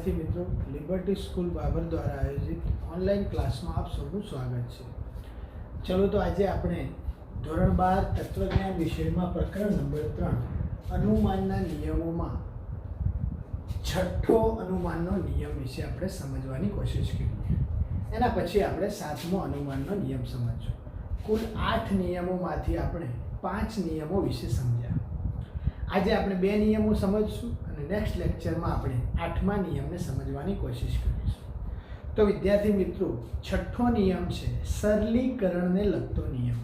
વિદ્યાર્થી મિત્રો, liberty school Bhabhar દ્વારા આયોજિત ઓનલાઈન ક્લાસમાં આપ સૌનું સ્વાગત છે. ચલો તો આજે આપણે ધોરણ 12 તત્વજ્ઞાન વિષયમાં પ્રકરણ નંબર 3 અનુમાનના નિયમોમાં છઠ્ઠો અનુમાનનો નિયમ વિશે આપણે સમજવાની કોશિશ કરીએ. એના પછી આપણે 7મો અનુમાનનો નિયમ સમજજો. કુલ 8 નિયમોમાંથી આપણે 5 નિયમો વિશે સમજ્યા. આજે આપણે 2 નિયમો સમજશું અને નેક્સ્ટ લેક્ચરમાં આપણે 8મા નિયમને સમજવાની કોશિશ કરીશું. તો વિદ્યાર્થી મિત્રો, છઠ્ઠો નિયમ છે સરલીકરણને લગતો નિયમ.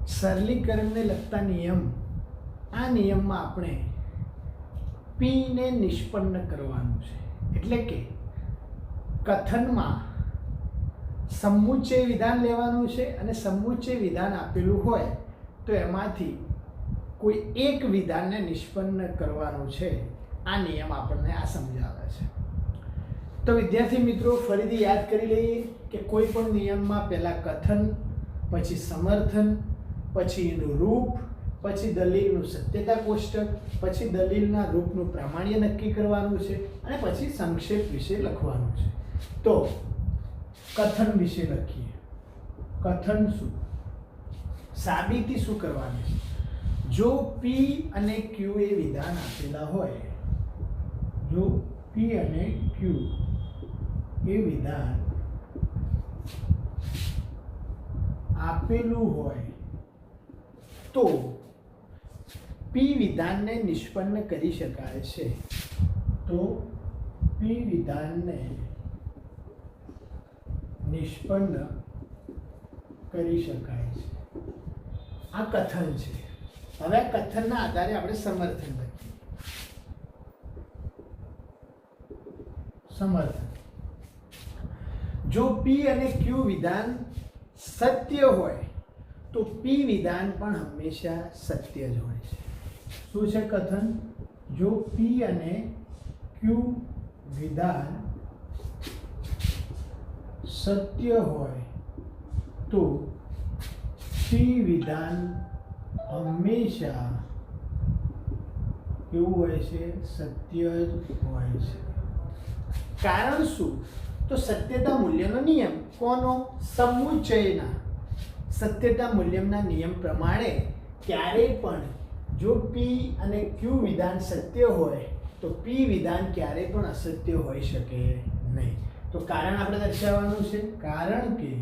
સરલીકરણને લગતા નિયમ, આ નિયમમાં આપણે P ને નિષ્પન્ન કરવાનું છે. એટલે કે કથનમાં સમુચ્ચય વિધાન લેવાનું છે અને સમુચ્ચય વિધાન આપેલું હોય તો એમાંથી કોઈ એક વિધાનને નિષ્પન્ન કરવાનું છે. આ નિયમ આપણને આ સમજાવે છે. તો વિદ્યાર્થી મિત્રો, ફરીથી યાદ કરી લઈએ કે કોઈ પણ નિયમમાં પહેલા કથન, પછી સમર્થન, પછી એનું રૂપ, પછી દલીલનું સત્યતા કોષ્ટક, પછી દલીલના રૂપનું પ્રામાણ્ય નક્કી કરવાનું છે અને પછી સંક્ષેપ વિશે લખવાનું છે. તો કથન વિશે લખીએ. કથન શું? સાબિતી શું કરવાની છે? જો P અને Q એ વિધાન આપેલા હોય, જો P અને Q એ વિધાન આપેલું હોય તો P વિધાનને નિષ્પન્ન કરી શકાય છે. તો P વિધાનને નિષ્પન્ન કરી શકાય છે. આ કથન છે. હવે આ કથનના આધારે આપણે સમર્થન લખીએ. સમર્થન: જો P અને Q વિધાન સત્ય હોય તો P વિધાન પણ હંમેશા સત્ય જ હોય છે. શું છે કથન? જો P અને Q વિધાન સત્ય હોય તો P વિધાન હંમેશા કેવું હોય છે? સત્ય જ હોય છે. કારણ શું? તો સત્યતા મૂલ્યનો નિયમ. કોનો? સમુચ્ચયના સત્યતા મૂલ્યના નિયમ પ્રમાણે ક્યારેય પણ જો P અને Q વિધાન સત્ય હોય તો P વિધાન ક્યારેય પણ અસત્ય હોઈ શકે નહીં. તો કારણ આપણે દર્શાવવાનું છે. કારણ કે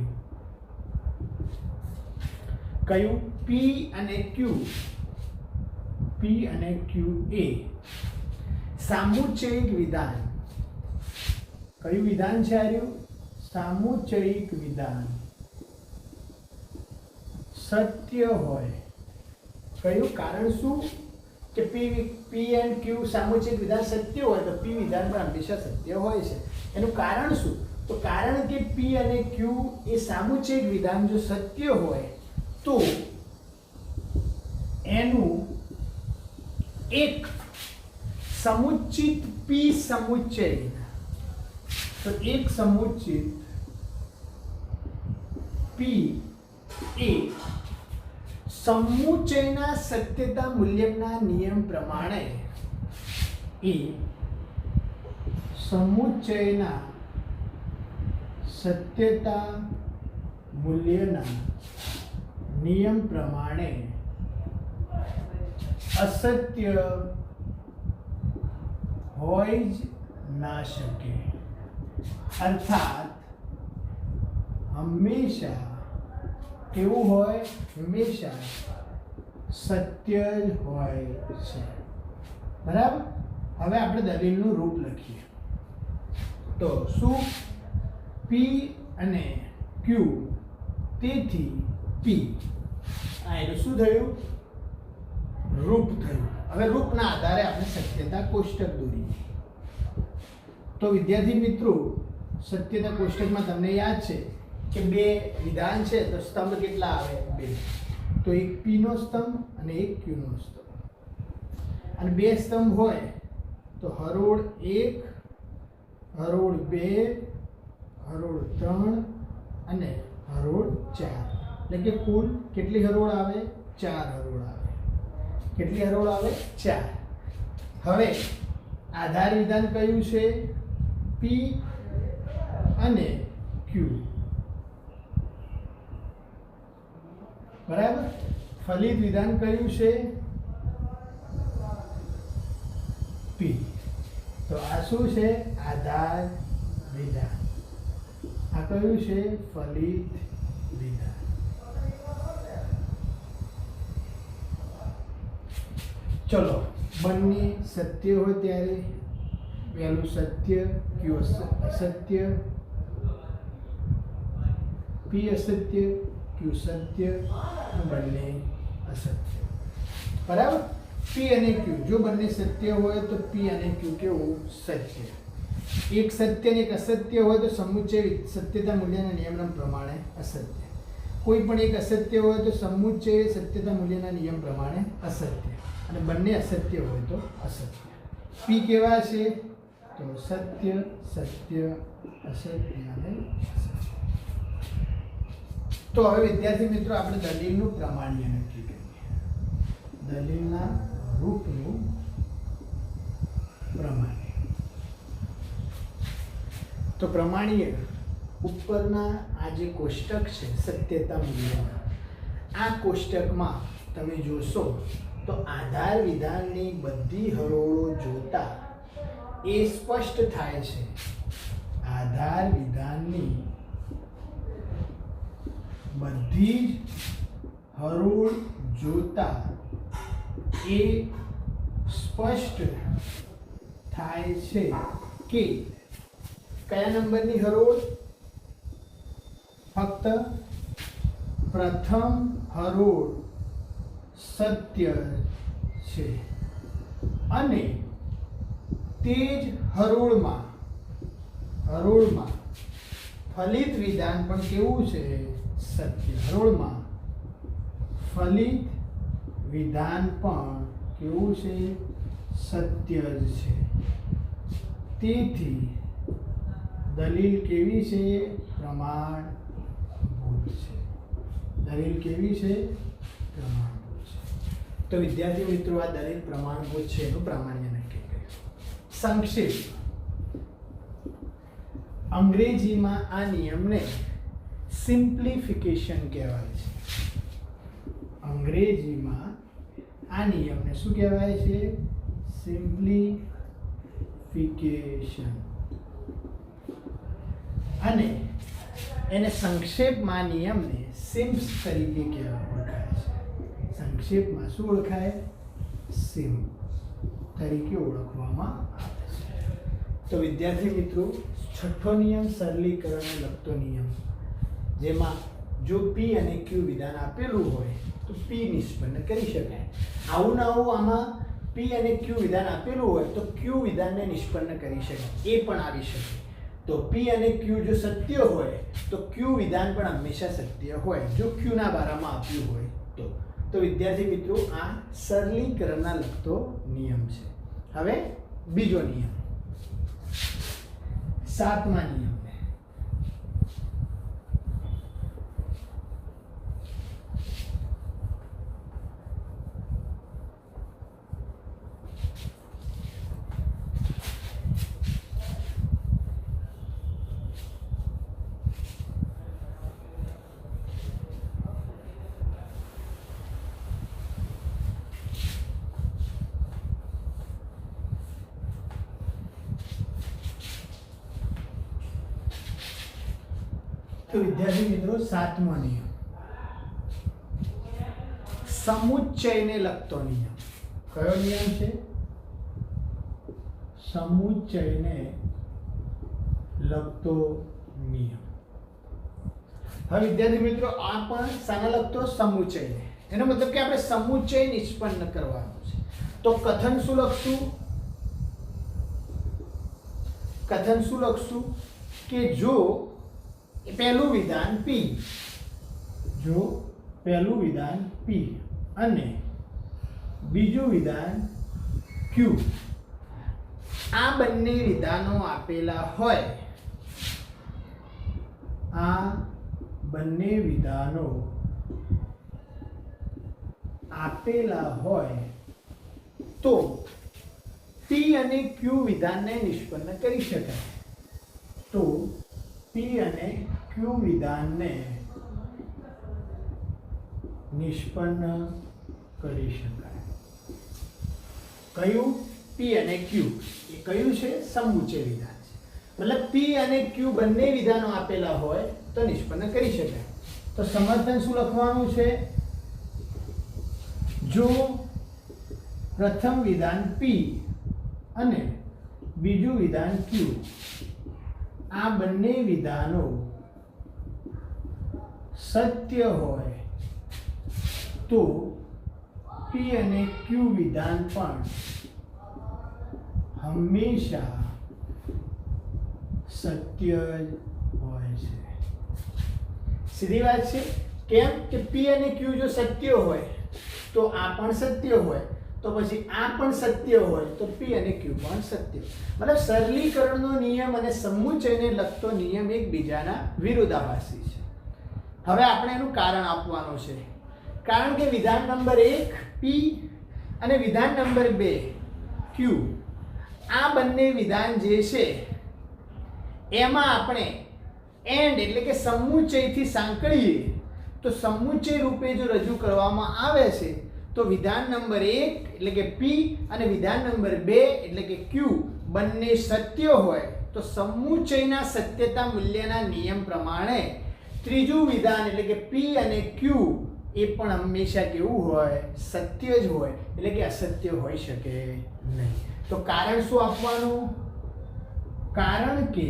કયું? P અને Q એ સામુચ્ચયિક વિધાન. કયું વિધાન છે આર્યું? સામુચ્ચયિક વિધાન સત્ય હોય. કયું? કારણ શું? કે P and Q સામુચ્ચયિક વિધાન સત્ય હોય તો P વિધાન પણ હંમેશા સત્ય હોય છે. એનું કારણ શું? તો કારણ કે P અને Q એ સામુચ્ચયિક વિધાન જો સત્ય હોય તો એનું એક સમુચ્ચિત P સમુચ્ચય, તો એક સમુચ્ચિત P એ સમુચ્ચયના સત્યતા મૂલ્યના નિયમ પ્રમાણે સમુચ્ચયના સત્યતા મૂલ્યના નિયમ પ્રમાણે અસત્ય હોય જ ના શકે. અર્થાત હંમેશા કેવું હોય? હંમેશા સત્ય જ હોય છે. બરાબર? હવે આપણે દલીલનું રૂપ લખીએ. તો શું? P અને Q, તેથી P. આ એનું શું થયું? રૂપ થયું. હવે રૂપના આધારે આપણે સત્યતા કોષ્ટક દોરીએ. તો વિદ્યાર્થી મિત્રો, સત્યતા કોષ્ટકમાં તમને યાદ છે કે 2 વિધાન છે તો સ્તંભ કેટલા આવે? 2. તો એક P નો સ્તંભ અને એક Q નો સ્તંભ. અને 2 સ્તંભ હોય તો હરોળ 1, હરોળ 2, હરોળ 3 અને હરોળ 4, એટલે કે કુલ કેટલી હરોળ આવે? 4 હરોળ આવે. કેટલી હરોળ આવે? 4. હવે આધાર વિધાન કયું છે? P અને Q. બરાબર. ફલિત વિધાન કયું છે? P. તો આ શું છે? આધાર વિધાન. આ કયું છે? ફલિત વિધાન. ચલો, બંને સત્ય હોય ત્યારે પહેલું સત્ય, Q અસત્ય, P અસત્ય, Q સત્ય, બંને અસત્ય. બરાબર. P અને Q જો બંને સત્ય હોય તો P અને Q કેવું? સત્ય. એક સત્ય અને એક અસત્ય હોય તો સમુચ્ચય સત્યતા મૂલ્યના નિયમના પ્રમાણે અસત્ય. કોઈ પણ એક અસત્ય હોય તો સમુચ્ચય સત્યતા મૂલ્યના નિયમ પ્રમાણે અસત્ય, અને બંને અસત્ય હોય તો અસત્ય. P કેવા છે? તો સત્ય, સત્ય, અસત્ય અને અસત્ય. તો હવે વિદ્યાર્થી મિત્રો આપણે દલીલનું પ્રમાણ્ય નક્કી કરીએ. દલીલના રૂપનું પ્રમાણ્ય. તો પ્રમાણ્ય ઉપરના આ જે કોષ્ટક છે સત્યતા મૂલ્યના, આ કોષ્ટકમાં તમે જોશો તો આધાર વિધાનની બધી હરોળો જોતા એ સ્પષ્ટ થાય છે. આધાર વિધાનની બધી જ હરોળ જોતા એ સ્પષ્ટ થાય છે કે કયા નંબરની હરોળ? ફક્ત પ્રથમ હરોળ સત્ય છે, અને તે જ હરોળમાં ફલિત વિધાન પણ કેવું છે? સત્ય. હરોળમાં ફલિત વિધાન પણ કેવું છે? સત્ય જ છે. તેથી દલીલ કેવી છે? પ્રમાણભૂત છે. દલીલ કેવી છે? પ્રમાણભૂત છે. તો વિદ્યાર્થી મિત્રો, આ દલીલ પ્રમાણભૂત છે એનું પ્રામાણ્ય નક્કી કર્યું. સંક્ષેપ. અંગ્રેજીમાં આ નિયમને સિમ્પ્લિફિકેશન કહેવાય છે. અંગ્રેજીમાં આ નિયમને શું કહેવાય છે? સિમ્પ્લિફિકેશન. અને એને સંક્ષેપમાં નિયમને સિમ્સ તરીકે ઓળખાય છે. સંક્ષેપમાં શું ઓળખાય? સિમ તરીકે ઓળખવામાં આવે છે. તો વિદ્યાર્થી મિત્રો, છઠ્ઠો નિયમ સરલીકરણને લગતો નિયમ, જેમાં જો P અને Q વિધાન આપેલું હોય તો P નિષ્પન્ન કરી શકાય. આવું ના આવું આમાં P અને Q વિધાન આપેલું હોય તો Q વિધાનને નિષ્પન્ન કરી શકાય, એ પણ આવી શકે. તો P અને Q જો સત્ય હોય તો Q વિધાન પણ હંમેશા સત્ય હોય, જો Q ના બારામાં આપ્યું હોય તો. તો વિદ્યાર્થી મિત્રો, આ સરલીકરણના લગતો નિયમ છે. હવે બીજો નિયમ, 7મા નિયમ. તો વિદ્યાર્થી મિત્રો, 7મો નિયમ સમુચ્ચયને લગતો નિયમ. કયો નિયમ છે? સમુચ્ચયને લગતો નિયમ. હવે વિદ્યાર્થી મિત્રો, આ પણ શાને લગતો? સમુચ્ચયને. એનો મતલબ કે આપણે સમુચ્ચય નિષ્પન્ન કરવાનું છે. તો કથન શું લખશું? કથન શું લખશું? કે જો પહેલું વિધાન P, જો પહેલું વિધાન P અને બીજું વિધાન Q, આ બંને વિધાનો આપેલા હોય આ બંને વિધાનો આપેલા હોય તો P અને Q વિધાનને નિષ્પન્ન કરી શકાય. તો P અને Q વિધાનને નિષ્પન્ન કરી શકાય. કયું? P અને Q. એ કયું છે? સમુચ્ચય વિધાન છે. મતલબ P અને Q બંને વિધાનો આપેલા હોય તો નિષ્પન્ન કરી શકાય. તો સમર્થન શું લખવાનું છે? જો પ્રથમ વિધાન P અને બીજું વિધાન Q આ બંને વિધાનો સત્ય હોય તો P અને Q વિધાન પણ હંમેશા સત્ય જ હોય છે. સીધી વાત છે. કેમ કે P અને Q જો સત્ય હોય તો આ પણ સત્ય હોય, તો પછી આ પણ સત્ય હોય તો P અને Q પણ સત્ય. મતલબ સરલીકરણનો નિયમ અને સમુચ્ચયને લગતો નિયમ એકબીજાના વિરોધાભાસી છે. હવે આપણે એનું કારણ આપવાનું છે. કારણ કે વિધાન નંબર 1 P અને વિધાન નંબર 2 Q આ બંને વિધાન જે છે એમાં આપણે એન્ડ એટલે કે સમુચ્ચયથી સાંકળીએ તો સમુચ્ચય રૂપે જો રજૂ કરવામાં આવે છે તો વિધાન નંબર 1 એટલે કે P અને વિધાન નંબર 2 એટલે કે Q બંને સત્ય હોય તો સમુચ્ચયના સત્યતા મૂલ્યના નિયમ પ્રમાણે ત્રીજું વિધાન એટલે કે P અને Q એ પણ હંમેશા કેવું હોય? સત્ય જ હોય, એટલે કે અસત્ય હોઈ શકે નહીં. તો કારણ શું આપવાનું? કારણ કે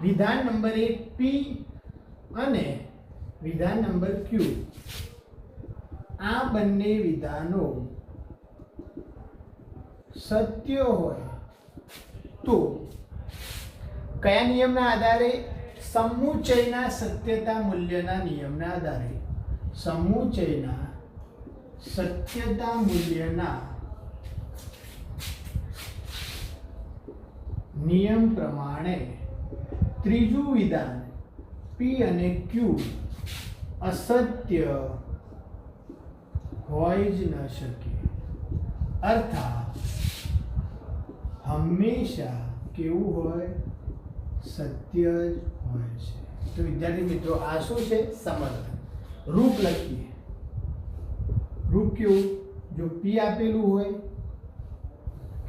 વિધાન નંબર 1 P અને વિધાન નંબર Q આ બંને વિધાનો સત્ય હોય તો કયા નિયમના આધારે? સમુચ્ચયના સત્યતા મૂલ્યના નિયમના આધારે. સમુચ્ચયના સત્યતા મૂલ્યના નિયમ પ્રમાણે ત્રીજું વિધાન P અને Q અસત્ય હોય જ ન શકે. અર્થાત હંમેશા કેવું હોય? સત્ય જ હોય છે. તો વિદ્યાર્થી મિત્રો આ શું છે? સમર્થન. રૂપ લખીએ. રૂપ કેવું? જો P આપેલું હોય,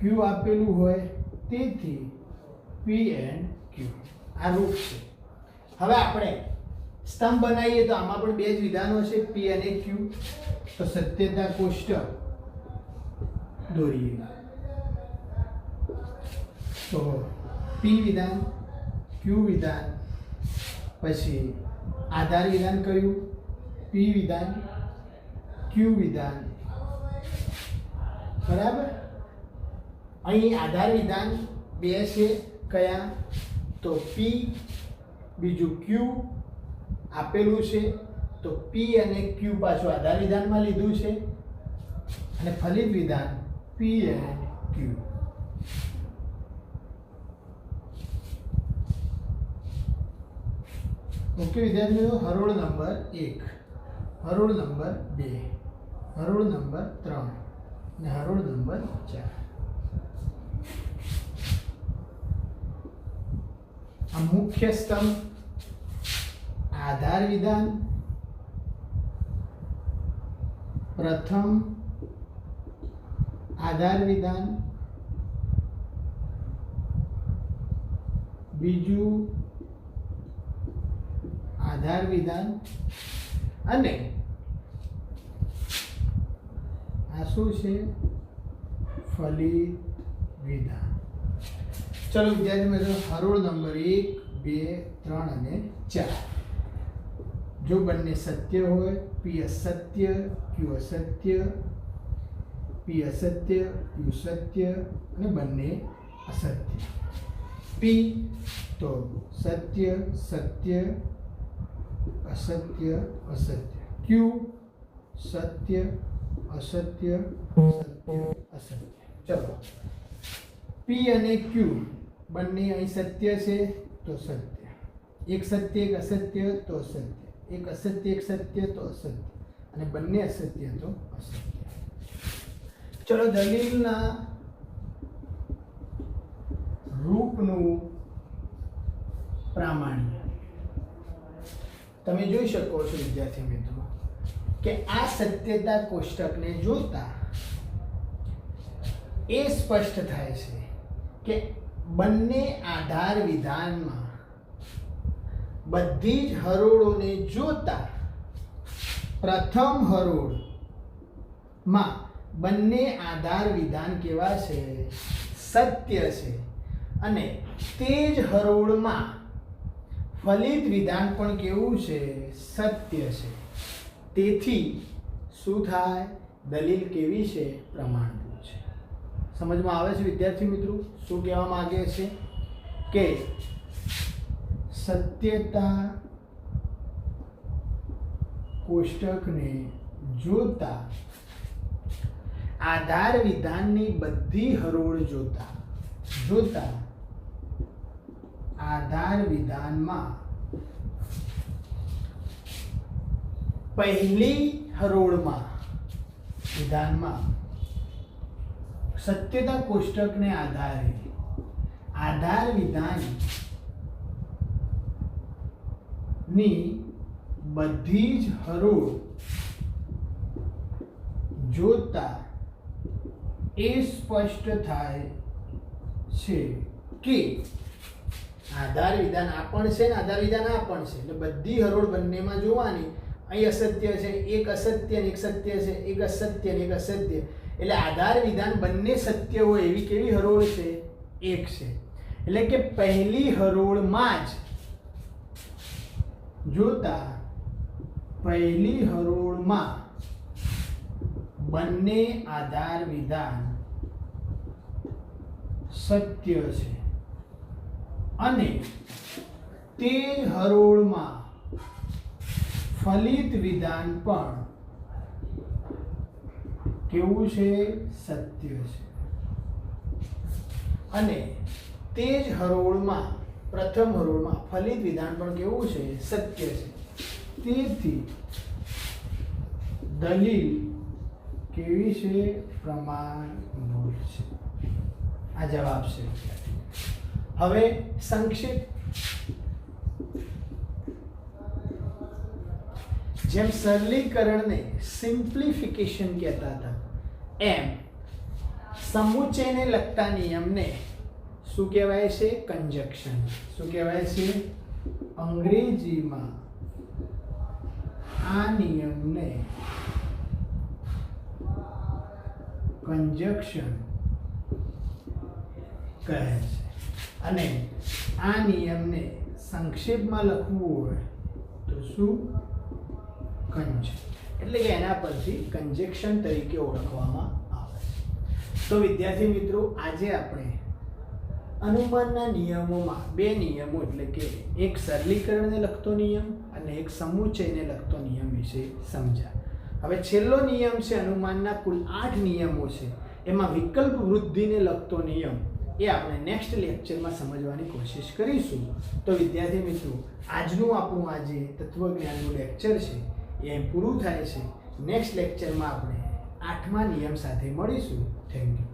Q આપેલું હોય, તેથી P and Q આ રૂપ છે. હવે આપણે સ્તંભ બનાવીએ તો આમાં પણ બે જ વિધાનો છે P અને Q. તો સત્યતા કોષ્ટક દોરીએ. તો P વિધાન, Q વિધાન, પછી આધાર વિધાન કયું? P વિધાન, Q વિધાન. બરાબર. અહીં આધાર વિધાન બે છે. કયા? તો P બીજું Q આપેલું છે તો P અને Q પાછું આધાર વિધાનમાં લીધું છે અને ફલિત વિધાન P અને Q. ઓકે વિદ્યાર્થી મિત્રો, હરોળ નંબર 1, હરોળ નંબર 2, હરોળ નંબર 3 અને હરોળ નંબર 4. આ મુખ્ય સ્તંભ, આધાર વિધાન, પ્રથમ આધાર વિધાન, બીજું આધાર વિધાન અને આ શું છે? ફલિત વિધાન. ચલો વિદ્યાર્થી મિત્રો, હરોળ નંબર 1, 2, 3 અને 4. જો બંને સત્ય હોય, P અસત્ય, Q અસત્ય, P અસત્ય, Q સત્ય અને બંને અસત્ય. P તો સત્ય, સત્ય, અસત્ય, અસત્ય. Q સત્ય, અસત્ય, સત્ય, અસત્ય. ચલો P અને Q બંને અહીં સત્ય છે તો સત્ય, એક સત્ય એક અસત્ય તો સત્ય, એક અસત્ય એક સત્ય તો અસત્ય, અને બંને અસત્ય તો અસત્ય. ચલો દલીલના રૂપનું પ્રામાણ્ય તમે જોઈ શકો છો વિદ્યાર્થી મિત્રો કે આ સત્યતા કોષ્ટકને જોતા એ સ્પષ્ટ થાય છે કે બંને આધાર વિધાનમાં બધી જ હરોળોને જોતા પ્રથમ હરોળમાં બંને આધાર વિધાન કેવા છે? સત્ય છે. અને તે જ હરોળમાં ફલિત વિધાન પણ કેવું છે? સત્ય છે. તેથી શું થાય? દલીલ કેવી છે? પ્રમાણભૂત છે. સમજમાં આવે છે વિદ્યાર્થી મિત્રો શું કહેવા માંગે છે? કે સત્યતા કોષ્ટકને જોતા આધાર વિધાનની બધી હરોળ જોતા આધાર વિધાનમાં પહેલી હરોળમાં વિધાનમાં સત્યતા કોષ્ટકને આધારે આધાર વિધાનની બધી જ હરોળ જોતા એ સ્પષ્ટ થાય છે કે આધાર વિધાન આ પણ છે ને આધાર વિધાન આ પણ છે, એટલે બધી હરોળ બંનેમાં જોવાની. અહીં અસત્ય છે, એક અસત્ય ને એક સત્ય છે, એક અસત્ય ને એક અસત્ય, એટલે આધાર વિધાન બંને સત્ય હોય એવી કેવી હરોળ છે? એક છે. એટલે કે પહેલી હરોળમાં જ જોતા પહેલી હરોળમાં બંને આધાર વિધાન સત્ય છે અને તે હરોળમાં ફલિત વિધાન પણ કેવું છે? સત્ય છે. અને તે જ હરોળમાં પ્રથમ હરોળમાં ફલિત વિધાન પણ કેવું છે? સત્ય છે. તેથી દલીલ કેવી છે? પ્રમાણભૂત છે. આ જવાબ છે. હવે સંક્ષિપ્ત જેમ સરલીકરણને સિમ્પ્લિફિકેશન કહેતા હતા એમ સમુચ્ચયને લગતા નિયમને શું કહેવાય છે? કંજક્શન. શું કહેવાય છે? અંગ્રેજીમાં આ નિયમને કંજક્શન કહે છે. અને આ નિયમને સંક્ષેપમાં લખવું હોય તો શું? કંજ. એટલે કે એના પરથી કંજક્શન તરીકે ઓળખવામાં આવે છે. તો વિદ્યાર્થી મિત્રો આજે આપણે અનુમાનના નિયમોમાં બે નિયમો એટલે કે એક સરલીકરણને લગતો નિયમ અને એક સમુચ્ચયને લગતો નિયમ વિશે સમજ્યા. હવે છેલ્લો નિયમ છે અનુમાનના કુલ 8 નિયમો છે એમાં વિકલ્પ વૃદ્ધિને લગતો નિયમ એ આપણે નેક્સ્ટ લેક્ચરમાં સમજવાની કોશિશ કરીશું. તો વિદ્યાર્થી મિત્રો આજનું આપણું આજે તત્વજ્ઞાનનું લેક્ચર છે એ પૂરું થાય છે. નેક્સ્ટ લેક્ચરમાં આપણે 8મા નિયમ સાથે મળીશું. Thank you.